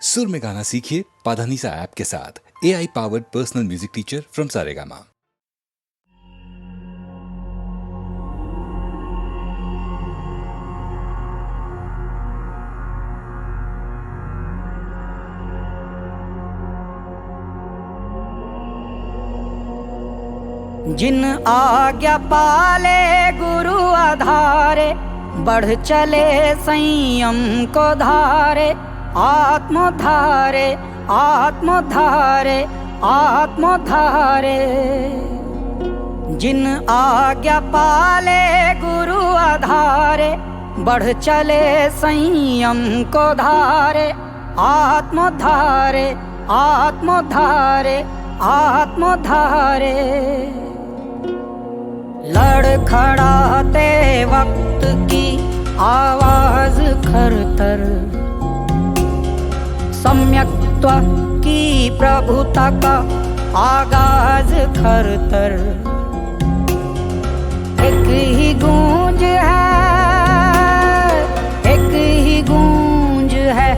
सुर में गाना सीखिए पाधानीसा ऐप के साथ। AI powered personal music teacher from Saregama. जिन आज्ञा पाले गुरु आधारे, बढ़ चले संयम को धारे। आत्मोद्धारे आत्मोद्धारे आत्मोद्धारे। जिन आज्ञा पाले गुरु आधारे, बढ़ चले संयम को धारे। आत्मोद्धारे आत्मोद्धारे आत्मोद्धारे। लड़खड़ाते वक्त की आवाज खरतर, सम्यक्त्व की प्रभुता का आगाज खरतर। एक ही गूंज है, एक ही गूंज है,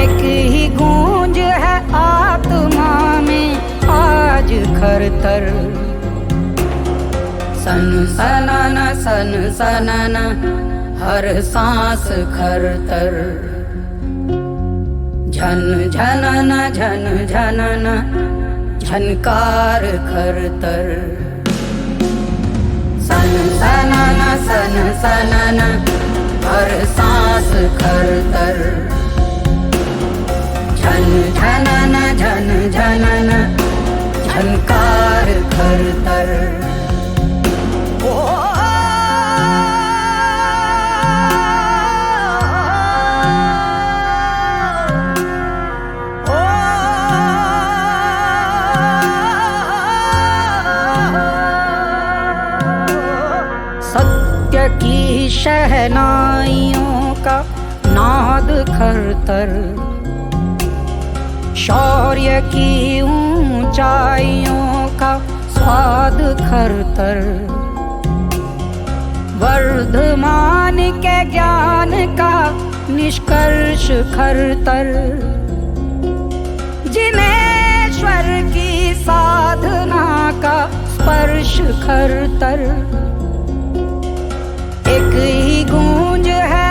एक ही गूंज है आत्मा में आज खरतर। सन सनाना सन सनाना, हर सांस खरतर। झन झनना झन झनना, झनकार खरतर। सन सनाना सन सनाना, हर सांस खरतर। झन झनना झन झनना, झनकार खरतर। सत्य की शहनाइयों का नाद खरतर। शौर्य की ऊंचाइयों का स्वाद खरतर। वर्धमान के ज्ञान का निष्कर्ष खरतर। जिनेश्वर की साधना का स्पर्श खरतर। एक ही गूंज है,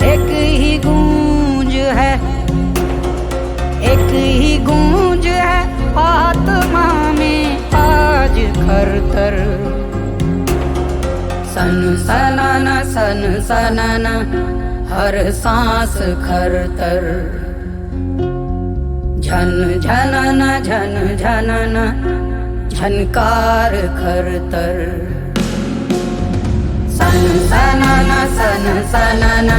एक ही गूंज है, एक ही गूंज है आत्मा में आज खरतर। सन सनाना सन सनाना, हर सांस खरतर। झन झनना झन झनना, झनकार खरतर। सन सनाना सन सनाना,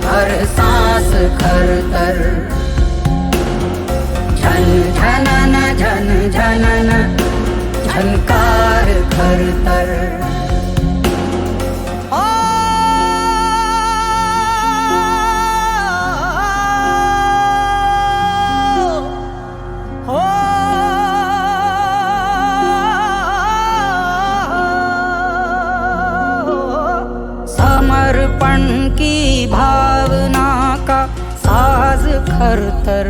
हर सांस खरतर। झन झनना झन झनना, झनकार खरतर। समर्पण की भावना का साज खरतर।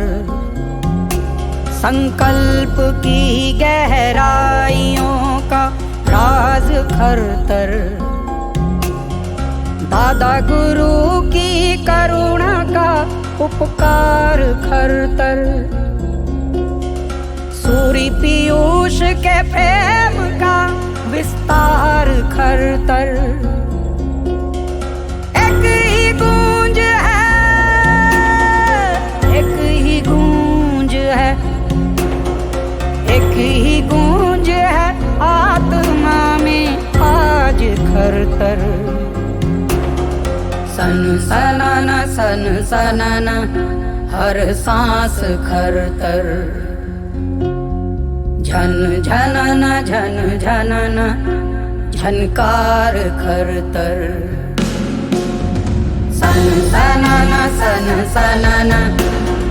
संकल्प की गहराइयों का राज खरतर। दादा गुरु की करुणा का उपकार खरतर। सूर्य पीयूष के प्रेम का विस्तार खरतर। एक ही गूंज है, एक ही गूंज है, एक ही गूंज है आत्मा में आज खरतर। सन सनाना सन सनाना, हर सांस खरतर। झन झनना झन झनना, झनकार खरतर। सन सनाना सन सनाना,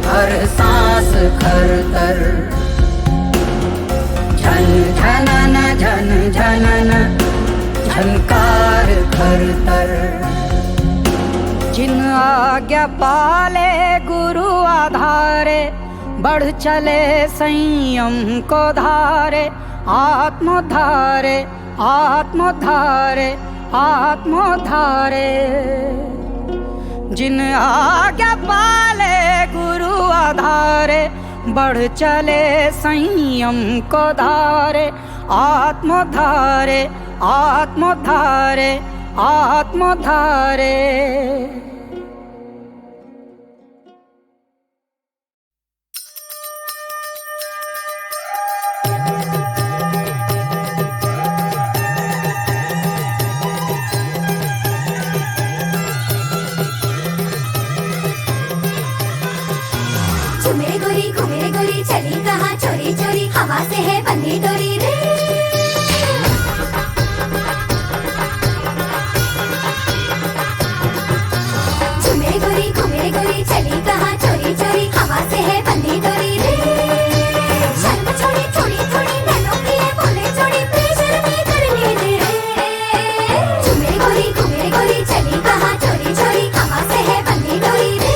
हर सांस खरतर। झन झनना झन झनना, झनकार खरतर। जिन आज्ञा पाले गुरु आधारे, बढ़ चले संयम को धारे, आत्मोद्धारे आत्मोद्धारे आत्मोद्धारे। जिन आज्ञा पाले गुरु आधारे, बढ़ चले संयम को धारे, आत्मोद्धारे आत्मोद्धारे आत्मोद्धारे। झूमे गोरी चली कहाँ चोरी चोरी, हवा से है बंधी डोरी रे। झूमे गोरी चली कहाँ चोरी चोरी, हवा से है बंधी डोरी रे। शर्म छोड़ी थोड़ी थोड़ी नैनों की है बोले छोड़ी, बेशर्मी करने दे। झूमे गोरी चली कहाँ चोरी चोरी, हवा से है बंधी डोरी रे।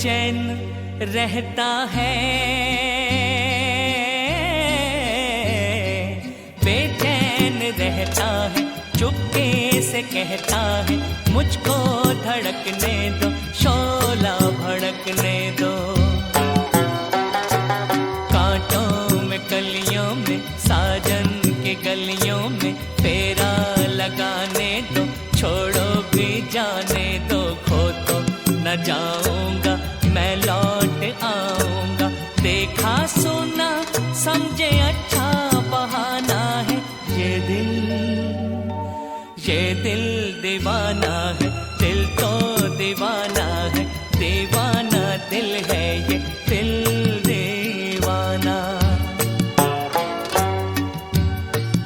बेचैन रहता है, बेचैन रहता है, चुपके से कहता है मुझको धड़कने दो, शोला भड़कने दो। कांटों में कलियों में साजन के गलियों में फेरा लगाने दो, छोड़ो भी जाने दो, खो तो न जाऊंगा मैं लौट आऊंगा। देखा सुना समझे अच्छा बहाना है, ये दिल दीवाना है, दिल तो दीवाना है, दीवाना दिल है ये दिल दीवाना।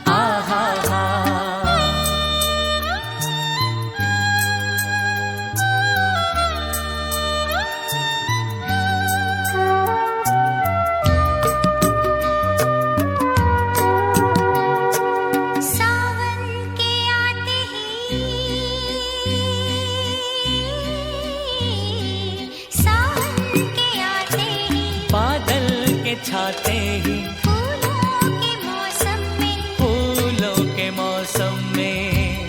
आहा हा सावन के आते ही, सावन के आते ही, बादल के छाते ही, फूलों के मौसम में, फूलों के मौसम में,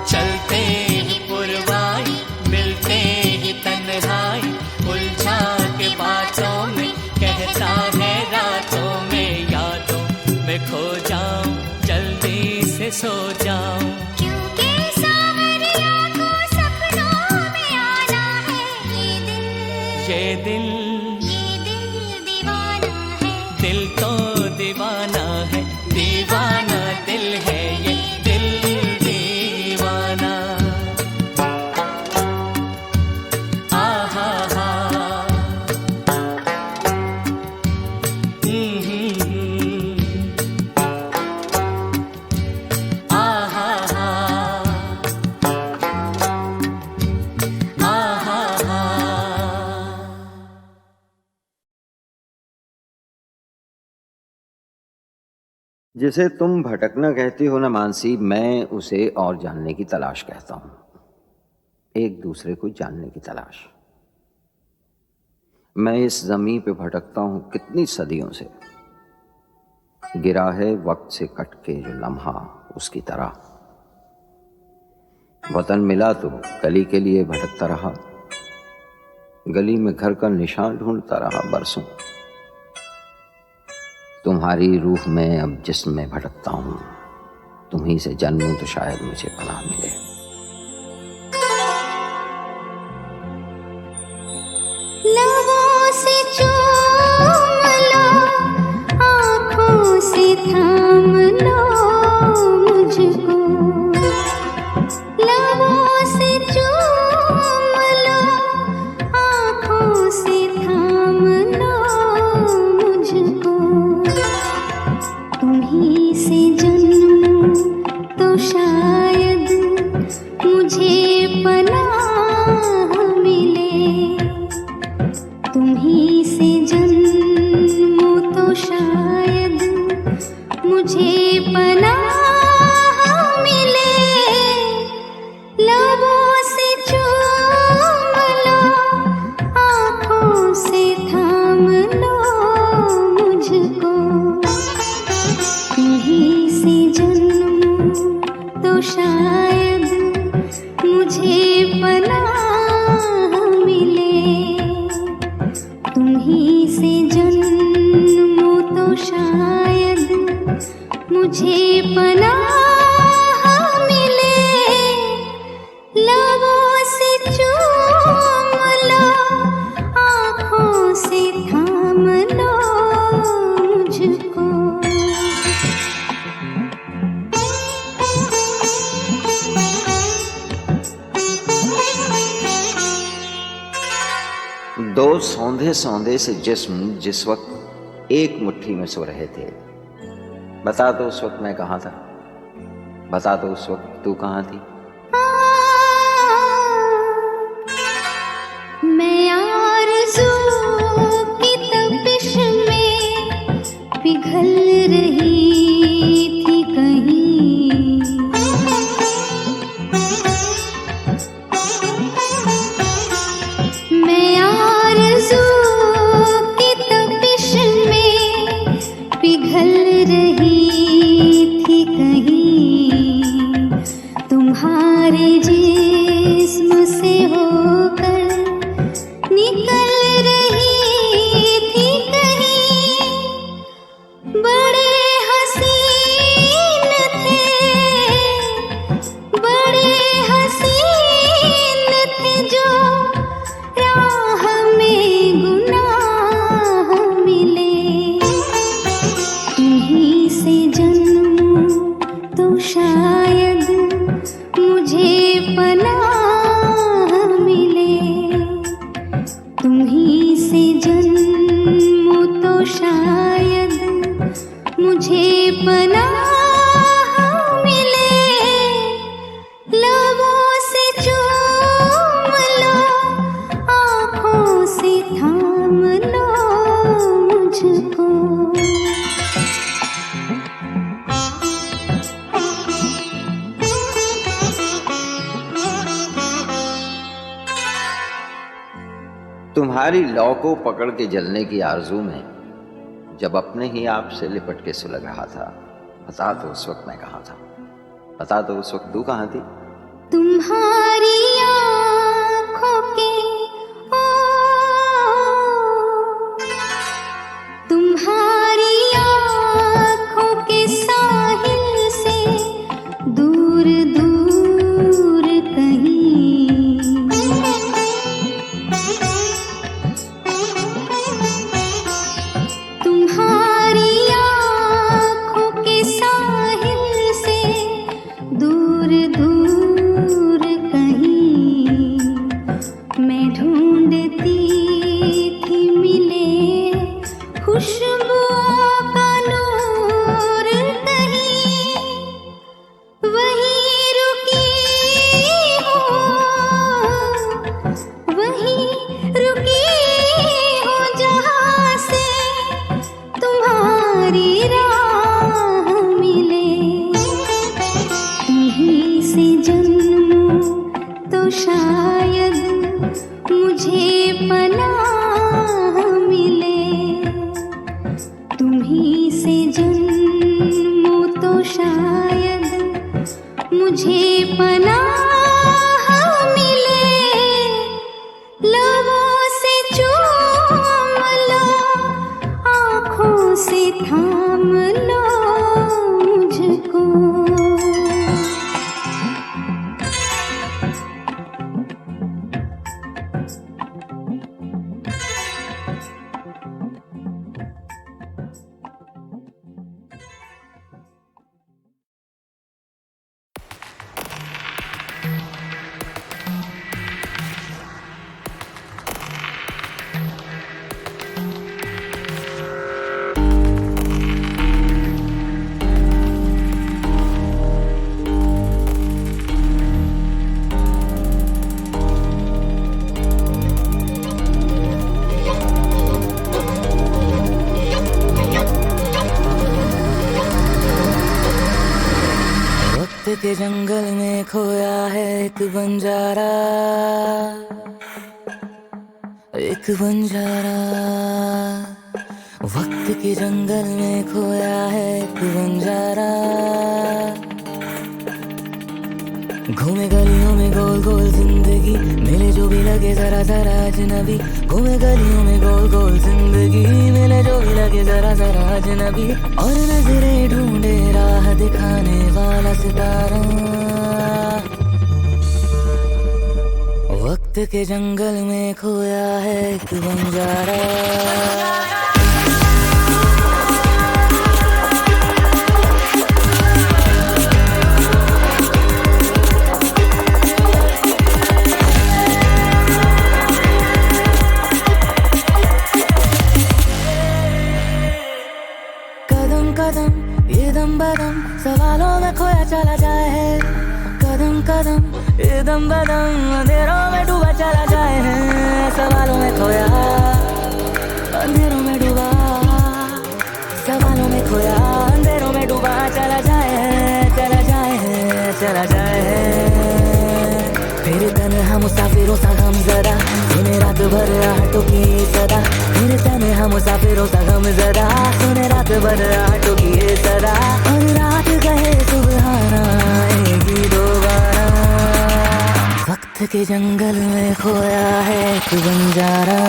चलते ही पुरवाई, मिलते ही तन्हाई, उलझा के बातों में, कहता है रातों में, यादों में खो जाऊं, जल्दी से सो जाऊं। क्योंकि सावरिया को सपनों में आना है, ये दिल दीवाना है, दिल तो दीवाना है, दीवाना दिल है ये दिल दीवाना। आहा हा आहा हा आहा हा। जिसे तुम भटकना कहती हो ना मानसी, मैं उसे और जानने की तलाश कहता हूं, एक दूसरे को जानने की तलाश। मैं इस जमीन पे भटकता हूं कितनी सदियों से, गिरा है वक्त से कट के जो लम्हा उसकी तरह। वतन मिला तो गली के लिए भटकता रहा, गली में घर का निशान ढूंढता रहा बरसों। तुम्हारी रूह में अब जिस्म में भटकता हूं, तुम्हीं से जन्मूं तो शायद मुझे पनाह मिले। लबों से चूम लो, आँखों से थाम लो मुझको, लबों से चूम लो, आँखों से थाम लो मुझको। तुम्हीं से जन्मूं तो शायद मुझे पनाह मिले, तुम्हीं से जन्मूं तो शायद मुझे पनाह मिले। लबों से चूम लो, आँखों से थाम लो मुझको, तुम्हीं से जन्मूं तो शायद मुझे पनाह मिले, तुम्हीं से जन्मूं तो शायद मुझे पनाह मिले। लबों से चूम लो, आँखों से थाम लो मुझको। दो सौंधे सौंधे से जिस्म जिस वक्त एक मुट्ठी में सो रहे थे, बता दो उस वक्त मैं कहाँ था, बता दो उस वक्त तू कहाँ थी। मैं आरज़ू की तपिश में पिघल रही थी कहीं, तुम्हारी लौ को पकड़ के जलने की आरजू में जब अपने ही आप से लिपट के सुलग रहा था, बता दो उस वक्त मैं कहाँ था, बता दो उस वक्त तू कहाँ थी। तुम्हारी आँखों के ओ, तुम्हारी आँखों के साहिल से दूर दूर कहीं, तुम्हारी आँखों के साहिल से दूर दूर कहीं मैं ढूंढती थी मिले खुशबुओं का नूर कहीं, वहीं रुकी हो, वहीं रुकी हो जहाँ से तुम्हारी राह मिले, तुम्हीं से जन्मूं तो शायद मुझे पनाह मिले, तुम्हीं से जन्मूं तो शायद मुझे पनाह मिले, लबों से चूम लो, आँखों से थाम लो मुझको। वक्त के जंगल में खोया है एक बंजारा, एक बंजारा। वक्त के जंगल में खोया है एक बंजारा, घूमे गलियों में गोल गोल जिंदगी, मिले जो भी लगे जरा जरा अजनबी, घूमे गलियों में गोल गोल जिंदगी, मिले जो भी लगे जरा जरा अजनबी, और नजरें ढूंढे राह दिखाने वाला सितारा। वक्त के जंगल में खोया है एक बंजारा। कदम बदम सवालों में खोया चला जाए है, कदम कदम दम बदम अंधेरों में डूबा चला जाए है, सवालों में खोया अंधेरों में डूबा, सवालों में खोया अंधेरों में डूबा चला जाए है, चला जाए है, चला जाए है। फिर तन्हा मुसाफिरों सा गम जरा, सुने रात भर आटो की सदा, फिर तन्हा मुसाफिरों सा गम जरा, सुने रात भर आटो की सदा, और रात कहे सुबहाना आएगी दोबारा। वक्त के जंगल में खोया है एक बंजारा।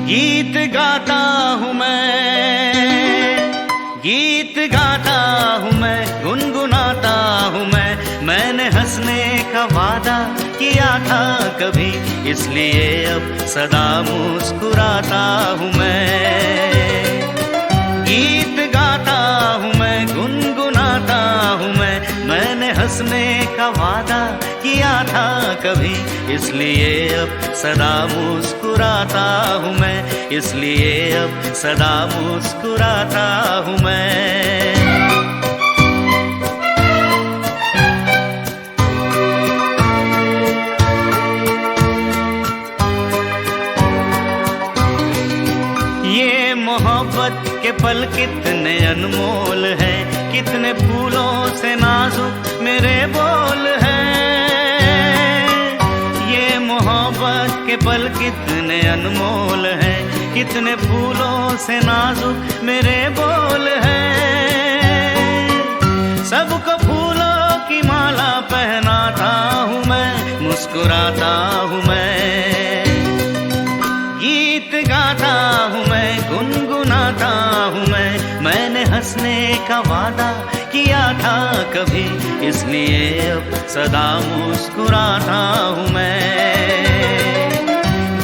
गीत गाता हूँ मैं, गीत गाता हूँ मैं, गुनगुनाता का वादा किया था कभी, इसलिए अब सदा मुस्कुराता हूँ मैं। गीत गाता हूँ मैं, गुनगुनाता हूँ मैंने हंसने का वादा किया था कभी, इसलिए अब सदा मुस्कुराता हूँ मैं, इसलिए अब सदा मुस्कुराता हूँ मैं। ये मोहब्बत के पल कितने अनमोल हैं, कितने फूलों से नाजुक मेरे बोल हैं। ये मोहब्बत के पल कितने अनमोल हैं, कितने फूलों से नाजुक मेरे बोल हैं। सबको फूलों की माला पहनाता हूँ मैं, मुस्कुराता हूँ मैं। गीत गाता हूँ मैं, गुनगुनाता हूँ मैंने हंसने का वादा किया था कभी, इसलिए अब सदा मुस्कुराता हूँ मैं।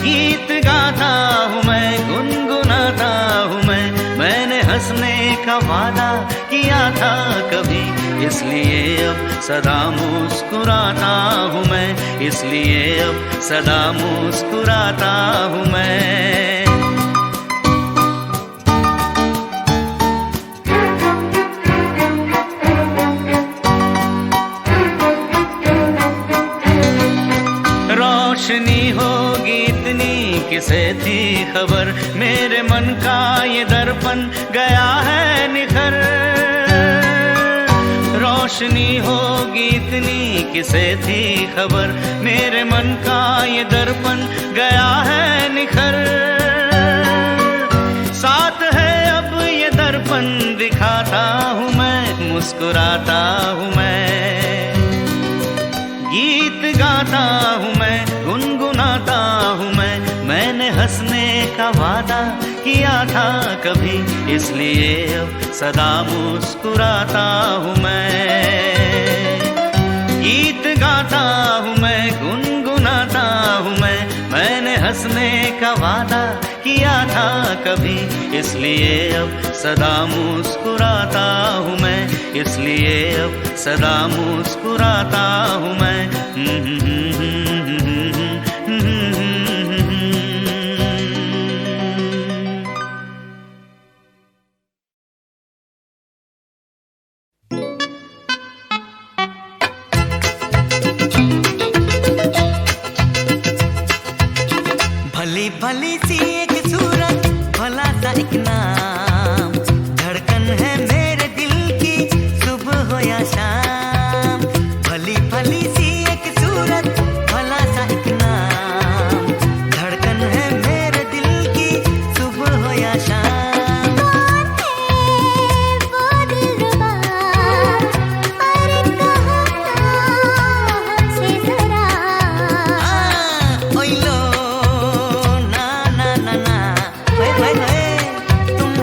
गीत गाता हूँ मैं, गुनगुनाता हूँ मैंने हंसने का वादा किया था कभी, इसलिए अब सदा मुस्कुराता हूँ मैं, इसलिए अब सदा मुस्कुराता हूँ मैं। रोशनी होगी इतनी किसे थी खबर, मेरे मन का ये दर्पण गया है निखर। रोशनी होगी इतनी किसे थी खबर, मेरे मन का ये दर्पण गया है निखर। साथ है अब ये दर्पण दिखाता हूँ मैं, मुस्कुराता हूँ मैं। गीत गाता हूँ मैं, गुनगुनाता हूँ मैंने हंसने का वादा किया था कभी, इसलिए अब सदा मुस्कुराता हूँ मैं। गीत गाता हूँ मैं, गुनगुनाता हूँ मैंने हंसने का वादा किया था कभी, इसलिए अब सदा मुस्कुराता हूँ मैं, इसलिए अब सदा मुस्कुराता हूँ मैं। भली भली सी एक सूरत, भला सा एक नाम, धड़कन है मेरे दिल की सुबह हो या शाम। भली भली सी एक सूरत, भला सा एक नाम, धड़कन है मेरे दिल की सुबह हो या शाम। वो दिलरुबा, अरे कहो ना हमसे जरा। ओइलो ना ना ना ना, ओए ओए ओए, तुम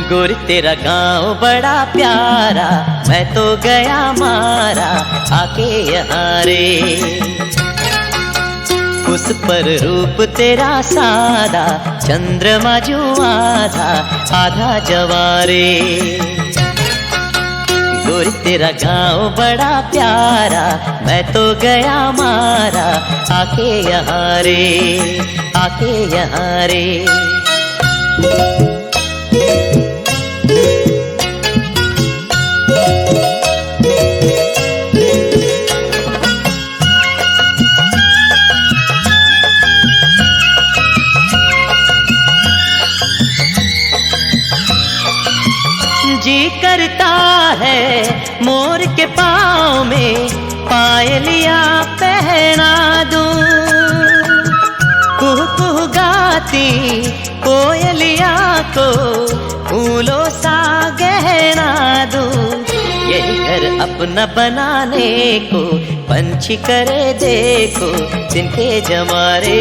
गोरी तेरा गांव बड़ा प्यारा, मैं तो गया मारा आके यहाँ रे। उस पर रूप तेरा सादा, चंद्रमा जो आधा आधा जवारे। गोरी तेरा गांव बड़ा प्यारा, मैं तो गया मारा आके यहाँ रे, आके यहाँ रे। जी करता है मोर के पाँव में पायलिया पहना दूं, कुहू कुहू गाती कोयलिया को फूलों सा गहना दूं। यही घर अपना बनाने को पंछी करे देखो, तिनके जमारे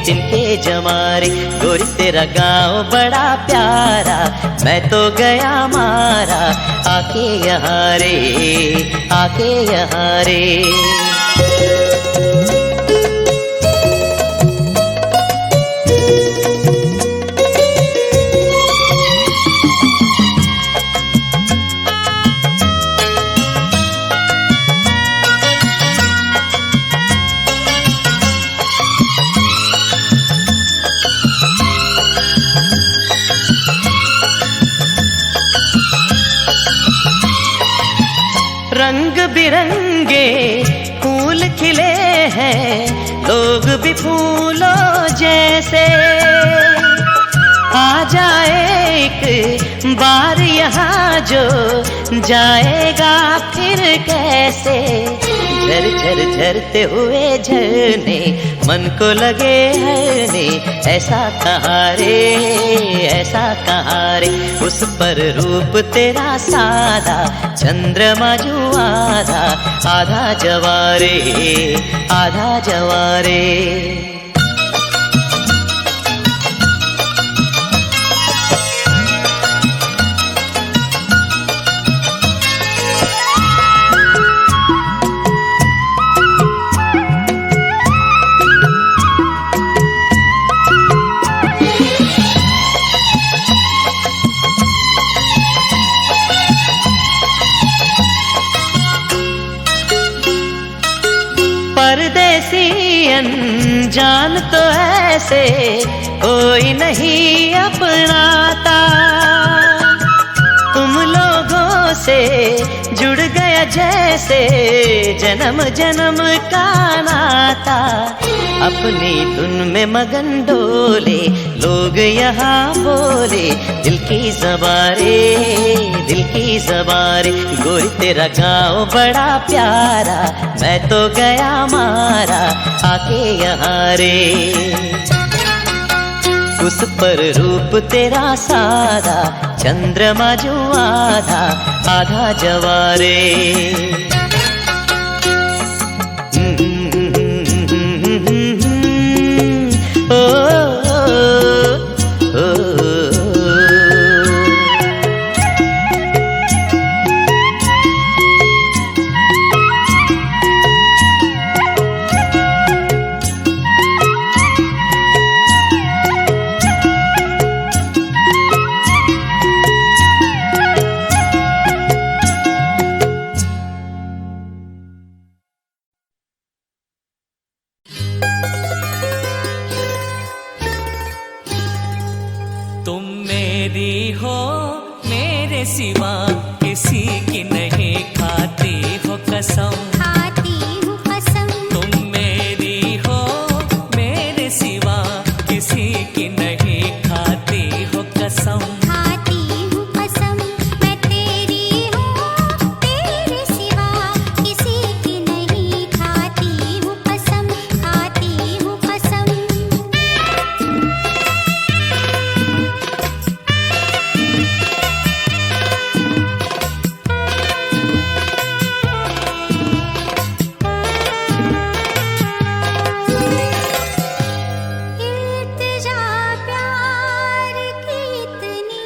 तिनके जमारे। गोरी तेरा गांव बड़ा प्यारा, मैं तो गया मारा आके यहाँ रे, आके यहाँ रे। रंग बिरंगे फूल खिले हैं, लोग भी फूलों जैसे। आ जाए एक बार यहाँ जो जाएगा फिर कैसे। झर झर झरते हुए झरने मन को लगे हरने, ऐसा कहाँ रे, ऐसा कहाँ रे। उस पर रूप तेरा सादा, चंद्रमा जो आधा आधा जवारे, आधा जवारे। जैसी अनजान तो ऐसे कोई नहीं अपनाता। तुम लोगों से जुड़ गया जैसे जन्म जन्म का नाता। अपनी धुन में मगन डोले लोग यहाँ बोले, दिल की ज़बारे दिल की ज़बारे। गोरी तेरा गाँव बड़ा प्यारा, मैं तो गया मारा आके यहाँ रे। उस पर रूप तेरा सादा, चंद्रमा जो आधा आधा जवारे। तुम मेरी हो मेरे सिवा किसी की नहीं, खाती हो कसम खाती हूँ कसम। तुम मेरी हो मेरे सिवा किसी की नहीं, खाती हो कसम खाती हूँ कसम। मैं तेरी हूँ तेरे सिवा किसी की नहीं, खाती हूँ कसम खाती हूँ कसम। इल्तिजा प्यार की इतनी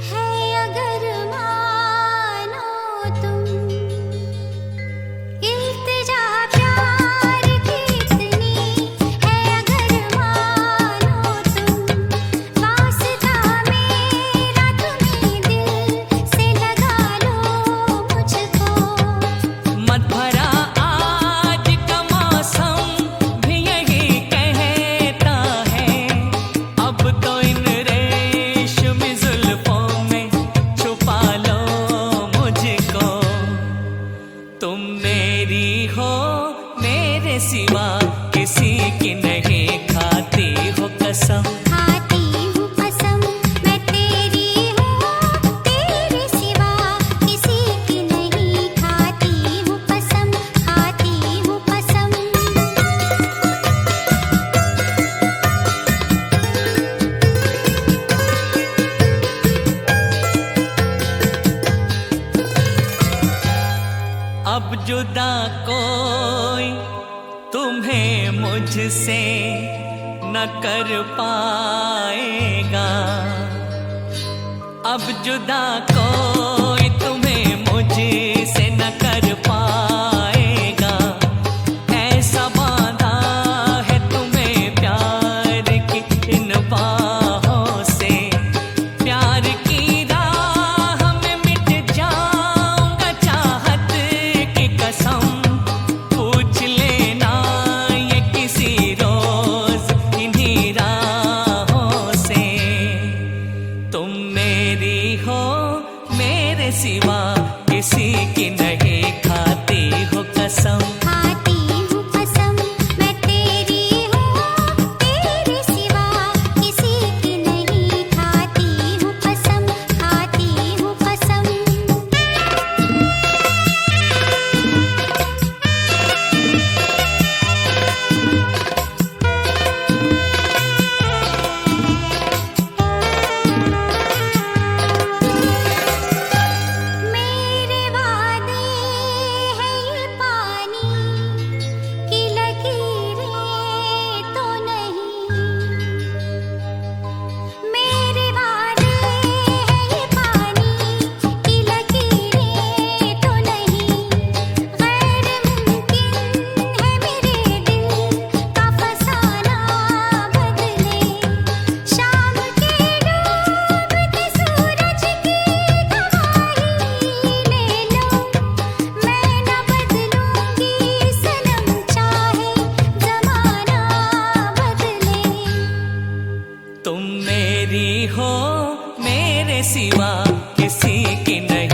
है, अगर मानो तुम। इल्तिजा प्यार की इतनी है, अगर मानो तुम। वास्ता मेरा तुम्हें दिल से लगा लो मुझको। मत भरा आज का मौसम भी यही कहता है, अब तो इन रेशमी जुल्फों में छुपा लो मुझको। तुम मेरी हो मेरे सिवा किसी की नहीं, खाती हो कसम खाती हूँ कसम। मैं तेरी हूँ तेरे सिवा किसी की नहीं, खाती हूँ कसम खाती हूँ कसम। अब जुदा कोई तुम्हें मुझसे न कर पाएगा। अब जुदा कोई तुम्हें मुझसे न कर पाएगा। ऐसा बांधा है तुम्हें प्यार की इन बाहों से, प्यार की राह में मिट जाऊंगा चाहत की कसम। पूछ लेना ये किसी रोज इन्हीं राहों से। तुम मेरी हो मेरे सिवा किसी की नहीं, खाती हो कसम खाती हूँ कसम। मैं तेरी हूँ तेरे सिवा किसी की नहीं, खाती हूँ कसम खाती हूँ कसम। मेरे वादे सिवा किसी की नहीं।